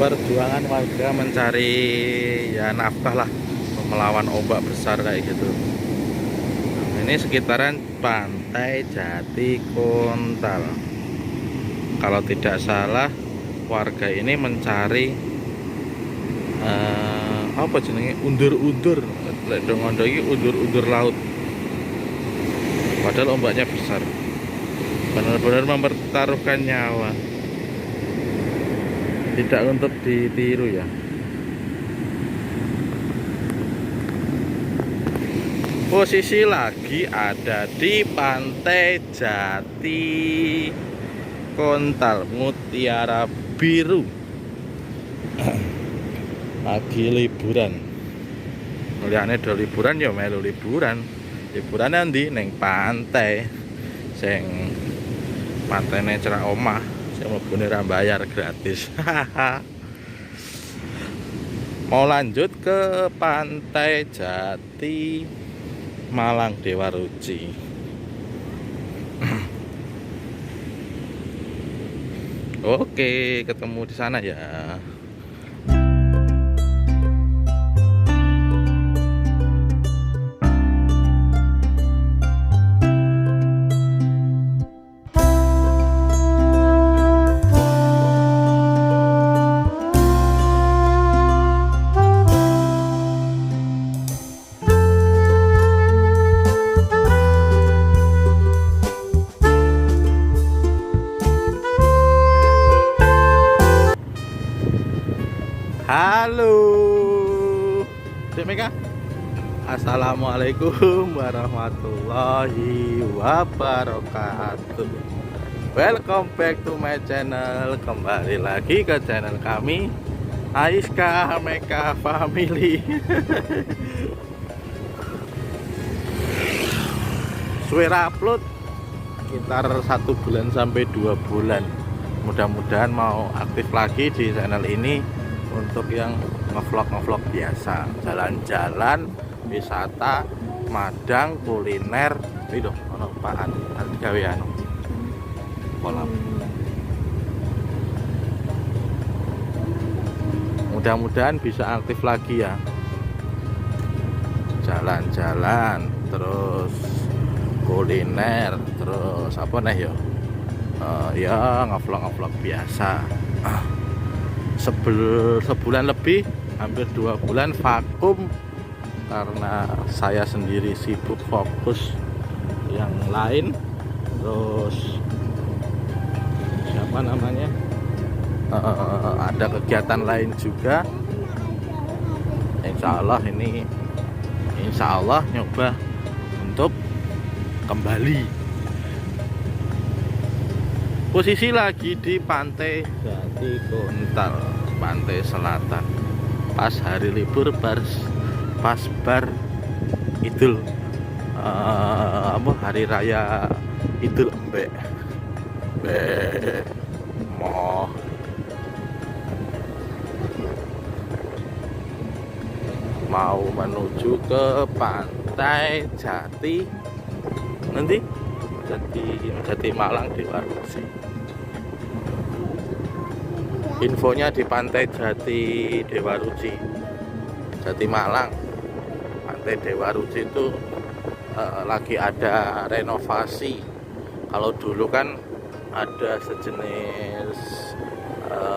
perjuangan warga mencari ya nafkah lah, melawan ombak besar kayak gitu. Ini sekitaran Pantai Jati Kontal. Kalau tidak salah warga ini mencari apa jenenge, undur-undur. Lek ngono iki undur-undur laut. Padahal ombaknya besar. Benar-benar mempertaruhkan nyawa. Tidak untuk ditiru ya. Posisi lagi ada di Pantai Jati Kontal, Mutiara Biru. Lagi liburan. Liane do liburan ya melu liburan. Liburan nanti neng pantai. Sing pantene cerak omah, sing mlebune ra bayar gratis. Mau lanjut ke Pantai Jati Malang Dewa Ruci. Oke, ketemu di sana ya. Halo, Dek Mega. Assalamualaikum warahmatullahi wabarakatuh. Welcome back to my channel. Kembali lagi ke channel kami, Aiska Mega Family. Suara upload sekitar 1 bulan sampai 2 bulan. Mudah-mudahan mau aktif lagi di channel ini untuk yang ngevlog biasa, jalan-jalan, wisata, madang, kuliner. Itu ono apaan? Nanti gawe anu kolam. Mudah-mudahan bisa aktif lagi ya. Jalan-jalan, terus kuliner, terus apa nih ya? Ya ngevlog biasa. Sebulan lebih, hampir 2 bulan vakum karena saya sendiri sibuk fokus yang lain. Terus siapa namanya, ada kegiatan lain juga. Insya Allah nyoba untuk kembali. Posisi lagi di Pantai Jati Kontal, pantai selatan. Pas hari libur, pas bar Idul hari raya Idul Embe. Mau menuju ke Pantai Jati nanti Jati Malang Dewa Ruci. Infonya di Pantai Jati Dewa Ruci, Jati Malang. Pantai Dewa Ruci itu lagi ada renovasi. Kalau dulu kan ada sejenis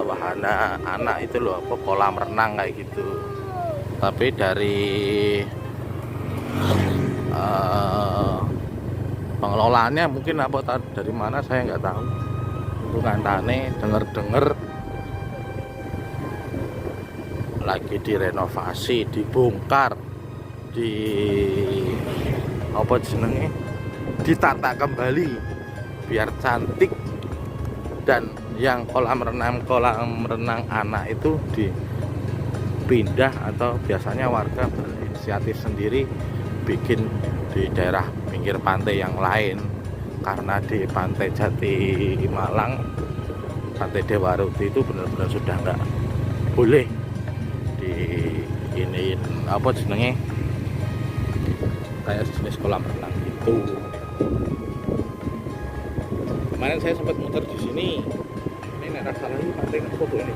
wahana anak itu loh, apa kolam renang kayak gitu. Tapi dari pengelolaannya mungkin apa dari mana saya nggak tahu. Itu kantane denger lagi direnovasi, dibongkar, ditata kembali biar cantik. Dan yang kolam renang anak itu dipindah, atau biasanya warga berinisiatif sendiri bikin di daerah pinggir pantai yang lain. Karena di Pantai Jati Malang, Pantai Dewa Ruci itu benar-benar sudah nggak boleh ini apa jenenge, kayak jenis kolam renang gitu. Kemarin saya sempat muter di sini. Ini nek salah ini pantai apa tuh ini?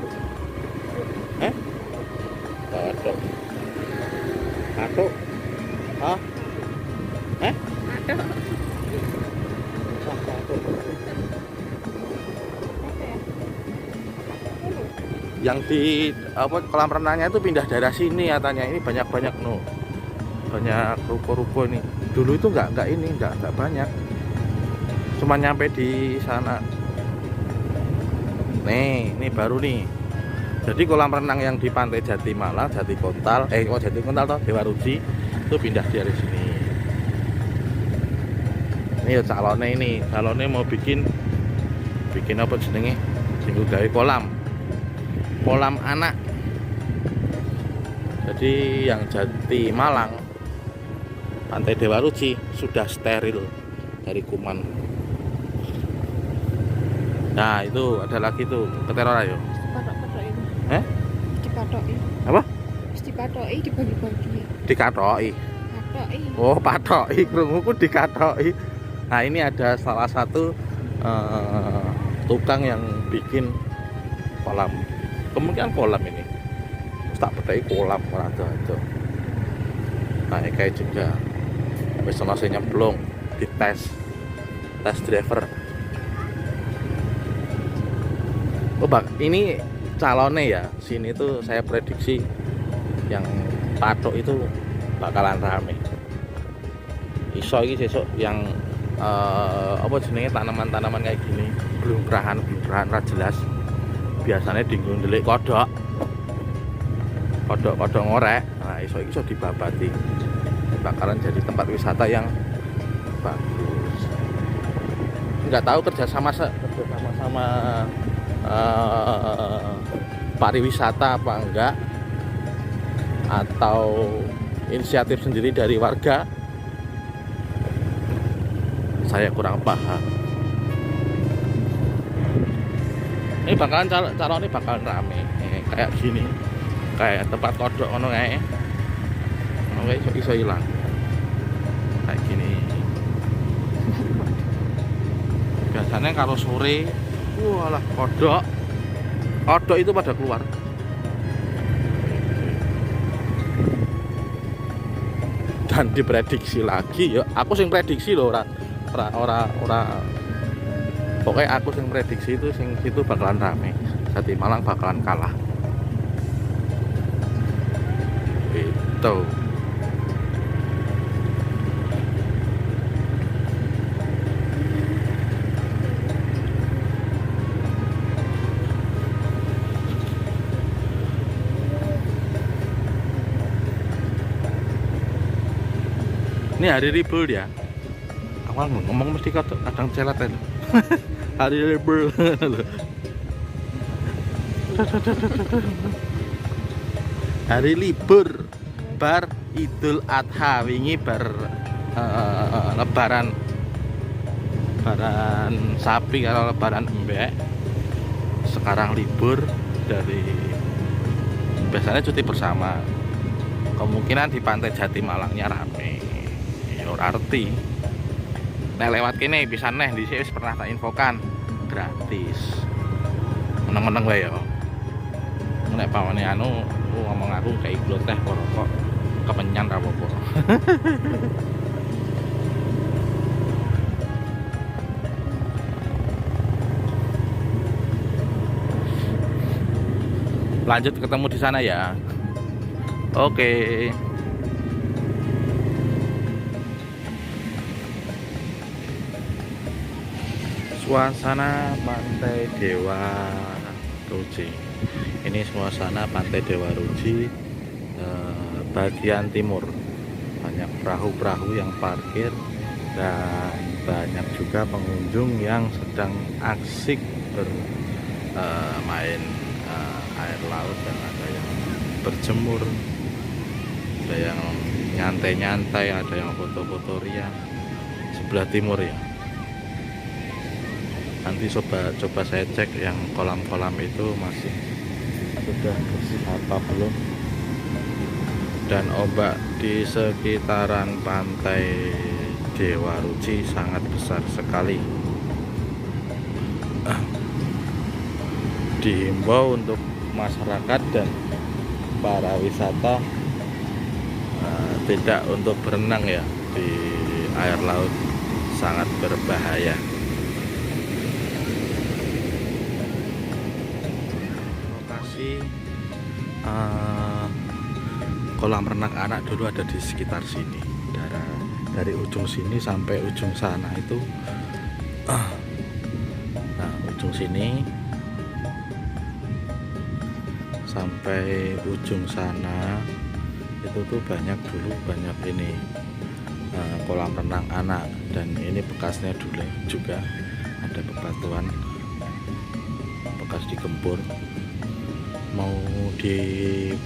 Katuk. Hah? Eh? Ada. Yang di kolam renangnya itu pindah daerah sini katanya. Ini banyak-banyak banyak ruko-ruko ini. Dulu itu nggak banyak, cuma nyampe di sana. Nih, ini baru nih. Jadi kolam renang yang di Pantai Jatimalang, Jatikontal toh, Dewa Ruci itu pindah dari sini. Ini ya calonnya mau bikin apa jenenge? Singgung gawe kolam anak. Jadi yang Jatimalang, Pantai Dewa Ruci sudah steril dari kuman. Nah itu ada lagi tuh keteror ayo. Dipatoki. Apa? Dipatoki dibagi-bagi. Dikatoki. Patoki. Oh patoki, krunguku dikatoki. Nah ini ada salah satu tukang yang bikin kolam. Kemungkinan kolam ini. Tak pedai kolam ora ada. Nah kayak juga. Wis ono sing nyemplung di tes driver. Oh ini calonnya ya, sini tuh saya prediksi yang patok itu bakalan rame. Iso iki sesuk yang apa jenenge tanaman-tanaman kayak gini, blung-brahan ra jelas. Biasanya dinggo ndelik kodok ngorek. Nah iso dibabati. Bakalan jadi tempat wisata yang bagus. Nggak tahu kerjasama sama pariwisata apa enggak, atau inisiatif sendiri dari warga, saya kurang paham. Ini bakalan calon ini bakalan rame kayak gini, kayak tempat kodok ngono kae. Iso hilang kayak gini. Biasanya kalau sore, walah kodok itu pada keluar. Dan diprediksi lagi ya, aku sing prediksi loh, ora pokoknya aku sing prediksi itu sing situ bakalan rame. Jatimalang bakalan kalah. Itu. Ini hari libur ya. Awal ngomong mesti kadang celat ya. Hari libur. Hari libur bar Idul Adha wingi bar lebaran sapi kalau lebaran embek. Sekarang libur, dari biasanya cuti bersama. Kemungkinan di Pantai Jatimalangnya rame. Arti nek lewat kene bisa neh di sini pernah tak infokan gratis. Meneng-meneng wae ya. Nek pawane ngomong aku kayak glo teh rokok kepenyan ra apa-apa. Lanjut ketemu di sana ya. Oke. Suasana Pantai Dewa Ruci. Ini suasana Pantai Dewa Ruci bagian timur. Banyak perahu-perahu yang parkir dan banyak juga pengunjung yang sedang asik bermain air laut, dan ada yang berjemur, ada yang nyantai-nyantai, ada yang foto-foto ria. Sebelah timur ya. Nanti coba saya cek yang kolam-kolam itu masih sudah bersih apa belum. Dan ombak di sekitaran Pantai Dewa Ruci sangat besar sekali. Dihimbau untuk masyarakat dan para wisata tidak untuk berenang ya di air laut, sangat berbahaya. Lokasi kolam renang anak dulu ada di sekitar sini. Dari ujung sini sampai ujung sana itu, nah ujung sini sampai ujung sana itu tuh banyak ini kolam renang anak, dan ini bekasnya dulu juga ada bebatuan bekas digempur. Mau di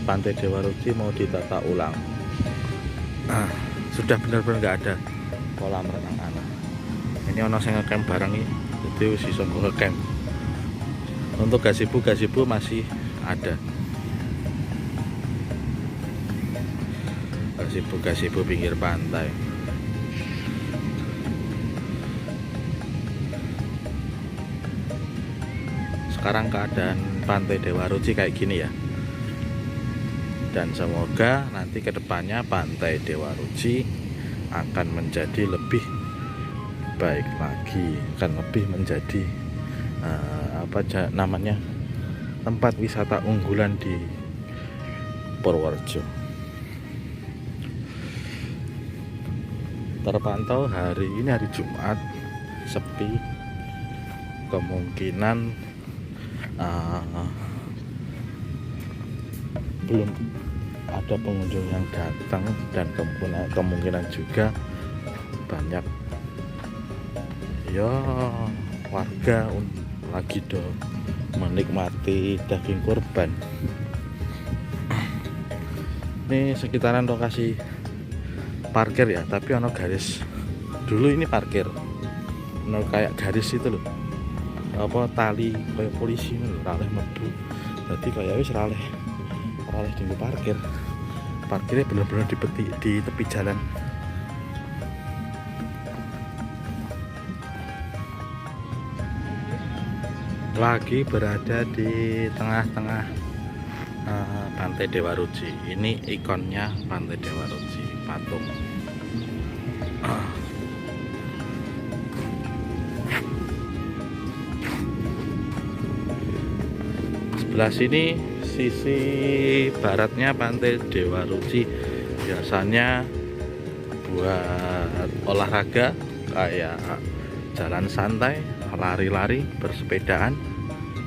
Pantai Dewa Ruci mau ditata ulang. Sudah benar-benar nggak ada kolam renang anak. Ini ono sing ngecamp bareng iki, jadi sisa ngecamp. Untuk gazebo masih ada. Gazebo pinggir pantai. Sekarang keadaan Pantai Dewa Ruci kayak gini ya. Dan semoga nanti kedepannya Pantai Dewa Ruci akan menjadi lebih baik lagi, akan lebih menjadi namanya tempat wisata unggulan di Purworejo. Terpantau hari ini hari Jumat, sepi, kemungkinan belum ada pengunjung yang datang, dan kemungkinan juga banyak ya warga lagi menikmati daging kurban. Ini sekitaran lokasi parkir ya, tapi ono garis. Dulu ini parkir, ono kayak garis itu loh, apa tali kayak polisi loh, raleh mebu. Jadi kayak wis raleh tinggal parkirnya benar-benar di tepi jalan. Lagi berada di tengah-tengah Pantai Dewa Ruci. Ini ikonnya Pantai Dewa Ruci, patung. Sebelah sini sisi baratnya Pantai Dewa Ruci biasanya buat olahraga kayak jalan santai, lari-lari, bersepedaan,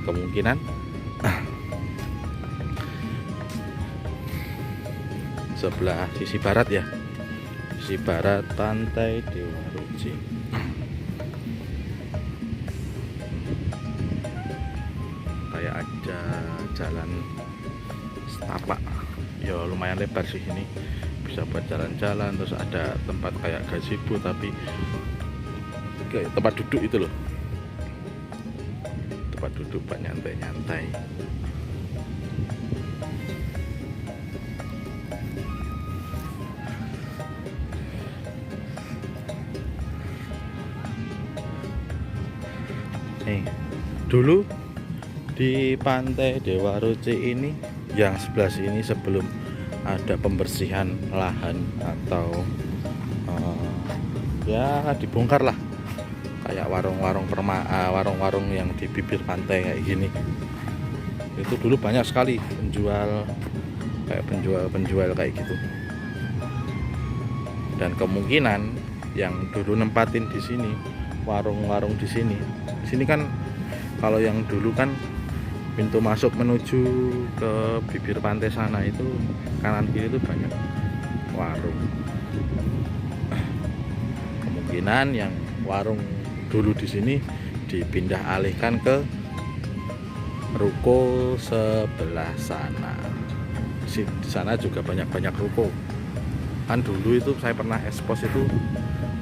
kemungkinan. Sebelah sisi barat ya, sisi barat Pantai Dewa Ruci. Kayak ada jalan setapak ya, lumayan lebar sih, ini bisa buat jalan-jalan. Terus ada tempat kayak gazebo, tapi kayak tempat duduk itu loh, tempat duduk buat nyantai-nyantai. Dulu di Pantai Dewa Ruci ini yang sebelah sini, sebelum ada pembersihan lahan atau ya dibongkar lah, kayak warung-warung yang di bibir pantai kayak gini, itu dulu banyak sekali penjual kayak gitu. Dan kemungkinan yang dulu nempatin di sini, warung-warung di sini kan, kalau yang dulu kan pintu masuk menuju ke bibir pantai sana itu kanan kiri itu banyak warung. Kemungkinan yang warung dulu di sini dipindah alihkan ke ruko sebelah sana. Di sana juga banyak ruko. Kan dulu itu saya pernah ekspos itu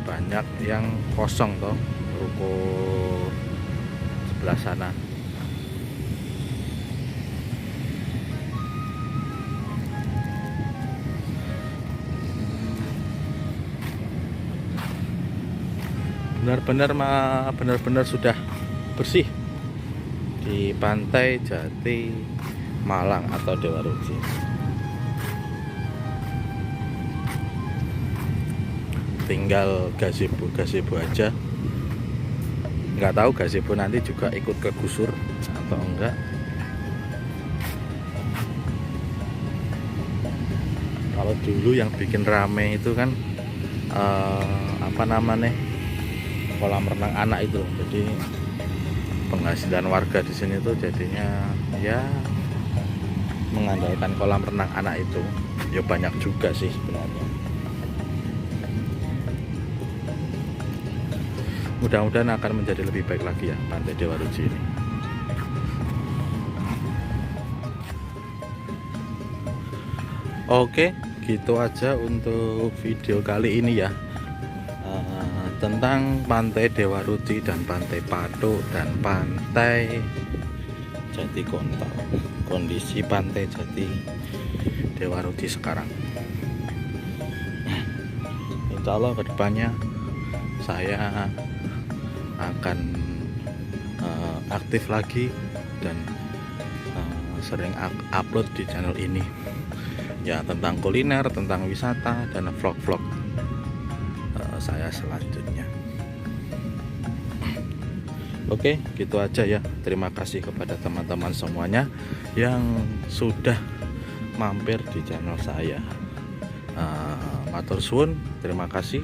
banyak yang kosong toh, ruko sebelah sana. Benar-benar sudah bersih di Pantai Jati Malang atau Dewa Ruci. tinggal gazebo aja. Nggak tahu gazebo nanti juga ikut kegusur atau enggak. Kalau dulu yang bikin rame itu kan apa namanya, kolam renang anak itu. Jadi penghasilan warga di sini tuh jadinya ya mengandalkan kolam renang anak itu. Ya banyak juga sih sebenarnya. Mudah-mudahan akan menjadi lebih baik lagi ya Pantai Dewa Ruci ini. Oke, gitu aja untuk video kali ini ya, tentang Pantai Dewa Ruci dan Pantai Patuk dan Pantai Jati Kontol. Kondisi Pantai Jati Dewa Ruci sekarang. Insya Allah kedepannya saya akan aktif lagi dan sering upload di channel ini ya, tentang kuliner, tentang wisata, dan vlog-vlog saya selanjutnya. Oke, gitu aja ya. Terima kasih kepada teman-teman semuanya yang sudah mampir di channel saya. Matur suwun, terima kasih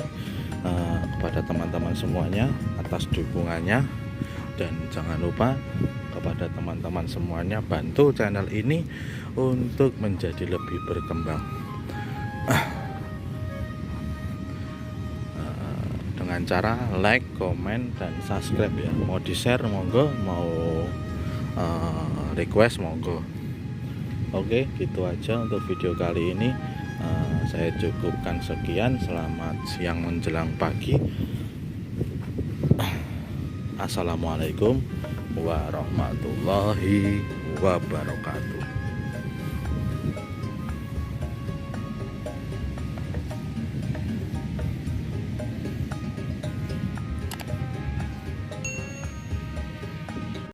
kepada teman-teman semuanya atas dukungannya, dan jangan lupa kepada teman-teman semuanya bantu channel ini untuk menjadi lebih berkembang dengan cara like, komen, dan subscribe ya. Mau di share monggo, mau request monggo. Oke, gitu aja untuk video kali ini. Saya cukupkan sekian. Selamat siang menjelang pagi. Assalamualaikum warahmatullahi wabarakatuh.